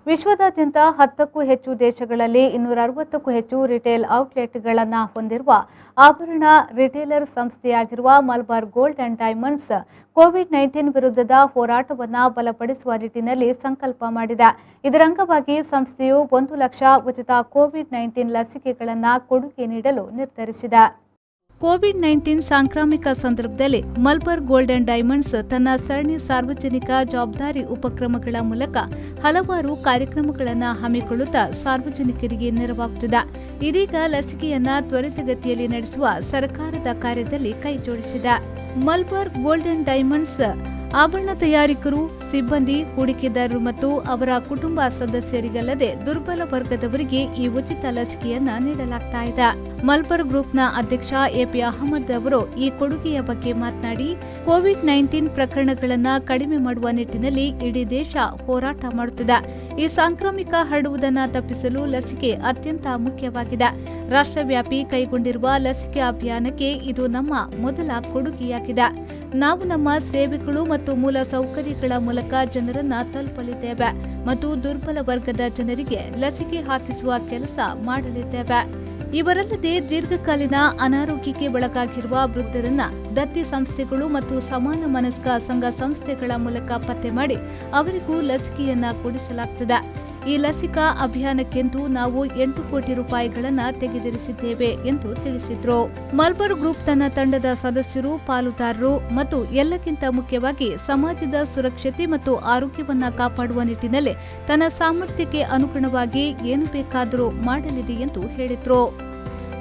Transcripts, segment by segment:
ವಿಶ್ವದಾದ್ಯಂತ 10ಕ್ಕೂ ಹೆಚ್ಚು ದೇಶಗಳಲ್ಲಿ 260ಕ್ಕೂ ಹೆಚ್ಚು ರಿಟೇಲ್ ಔಟ್ಲೆಟ್ಗಳನ್ನು ಹೊಂದಿರುವ ಆಭರಣ ರಿಟೇಲರ್ ಸಂಸ್ಥೆಯಾಗಿರುವ ಮಲಬಾರ್ ಗೋಲ್ಡ್ ಅಂಡ್ ಡೈಮಂಡ್ಸ್ ಕೋವಿಡ್-19 ವಿರುದ್ಧದ ಹೋರಾಟವನ್ನು ಬಲಪಡಿಸುವ ನಿಟ್ಟಿನಲ್ಲಿ ಸಂಕಲ್ಪ ಮಾಡಿದೆ. ಇದರ ಅಂಗವಾಗಿ ಸಂಸ್ಥೆಯು 1 ಲಕ್ಷ ಉಚಿತ ಕೋವಿಡ್-19 ಲಸಿಕೆಗಳನ್ನು ಕೊಡುಗೆ ನೀಡಲು ನಿರ್ಧರಿಸಿದೆ. ಕೋವಿಡ್-19 ಸಾಂಕ್ರಾಮಿಕ ಸಂದರ್ಭದಲ್ಲಿ ಮಲಬಾರ್ ಗೋಲ್ಡ್ ಅಂಡ್ ಡೈಮಂಡ್ಸ್ ತನ್ನ ಸರಣಿ ಸಾರ್ವಜನಿಕ ಜವಾಬ್ದಾರಿ ಉಪಕ್ರಮಗಳ ಮೂಲಕ ಹಲವಾರು ಕಾರ್ಯಕ್ರಮಗಳನ್ನು ಹಮ್ಮಿಕೊಳ್ಳುತ್ತಾ ಸಾರ್ವಜನಿಕರಿಗೆ ನೆರವಾಗುತ್ತಿದೆ. ಇದೀಗ ಲಸಿಕೆಯನ್ನ ತ್ವರಿತಗತಿಯಲ್ಲಿ ನಡೆಸುವ ಸರ್ಕಾರದ ಕಾರ್ಯದಲ್ಲಿ ಕೈಜೋಡಿಸಿದೆ. ಮಲಬಾರ್ ಗೋಲ್ಡ್ ಅಂಡ್ ಡೈಮಂಡ್ಸ್ ಆಭರಣ ತಯಾರಕರು, ಸಿಬ್ಬಂದಿ, ಹೂಡಿಕೆದಾರರು ಮತ್ತು ಅವರ ಕುಟುಂಬ ಸದಸ್ಯರಿಗಲ್ಲದೆ ದುರ್ಬಲ ವರ್ಗದವರಿಗೆ ಈ ಉಚಿತ ಲಸಿಕೆಯನ್ನ ನೀಡಲಾಗ್ತಾ ಇದೆ. ಮಲಬಾರ್ ಗ್ರೂಪ್ನ ಅಧ್ಯಕ್ಷ ಎಪಿ ಅಹಮದ್ ಅವರು ಈ ಕೊಡುಗೆಯ ಬಗ್ಗೆ ಮಾತನಾಡಿ, ಕೋವಿಡ್-19 ಪ್ರಕರಣಗಳನ್ನು ಕಡಿಮೆ ಮಾಡುವ ನಿಟ್ಟಿನಲ್ಲಿ ಇಡೀ ದೇಶ ಹೋರಾಟ ಮಾಡುತ್ತಿದೆ. ಈ ಸಾಂಕ್ರಾಮಿಕ ಹರಡುವುದನ್ನು ತಪ್ಪಿಸಲು ಲಸಿಕೆ ಅತ್ಯಂತ ಮುಖ್ಯವಾಗಿದೆ. ರಾಷ್ಟ್ರವ್ಯಾಪಿ ಕೈಗೊಂಡಿರುವ ಲಸಿಕೆ ಅಭಿಯಾನಕ್ಕೆ ಇದು ನಮ್ಮ ಮೊದಲ ಕೊಡುಗೆಯಾಗಿದೆ. ನಾವು ನಮ್ಮ ಸೇವೆಗಳು ಮತ್ತು ಮೂಲ ಸೌಕರ್ಯಗಳ ಮೂಲಕ ಜನರನ್ನ ತಲುಪಲಿದ್ದೇವೆ ಮತ್ತು ದುರ್ಬಲ ವರ್ಗದ ಜನರಿಗೆ ಲಸಿಕೆ ಹಾಕಿಸುವ ಕೆಲಸ ಮಾಡಲಿದ್ದೇವೆ. ಇವರಲ್ಲದೆ ದೀರ್ಘಕಾಲೀನ ಅನಾರೋಗ್ಯಕ್ಕೆ ಒಳಗಾಗಿರುವ ವೃದ್ಧರನ್ನ ದತ್ತಿ ಸಂಸ್ಥೆಗಳು ಮತ್ತು ಸಮಾನ ಮನಸ್ಕ ಸಂಘ ಸಂಸ್ಥೆಗಳ ಮೂಲಕ ಪತ್ತೆ ಮಾಡಿ ಅವರಿಗೂ ಲಸಿಕೆಯನ್ನ ಕೊಡಿಸಲಾಗುತ್ತದೆ. ಈ ಲಸಿಕಾ ಅಭಿಯಾನಕ್ಕೆಂದು ನಾವು 8 ಕೋಟಿ ರೂಪಾಯಿಗಳನ್ನು ತೆಗೆದಿರಿಸಿದ್ದೇವೆ ಎಂದು ತಿಳಿಸಿದ್ರು. ಮಲಬಾರ್ ಗ್ರೂಪ್ ತನ್ನ ತಂಡದ ಸದಸ್ಯರು, ಪಾಲುದಾರರು ಮತ್ತು ಎಲ್ಲಕ್ಕಿಂತ ಮುಖ್ಯವಾಗಿ ಸಮಾಜದ ಸುರಕ್ಷತೆ ಮತ್ತು ಆರೋಗ್ಯವನ್ನ ಕಾಪಾಡುವ ನಿಟ್ಟಿನಲ್ಲಿ ತನ್ನ ಸಾಮರ್ಥ್ಯಕ್ಕೆ ಅನುಗುಣವಾಗಿ ಏನು ಬೇಕಾದರೂ ಮಾಡಲಿದೆ ಎಂದು ಹೇಳಿದ್ರು.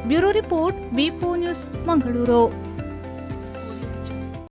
ಬ್ಯೂರೋ ರಿಪೋರ್ಟ್, ವಿ4 ನ್ಯೂಸ್, ಮಂಗಳೂರು.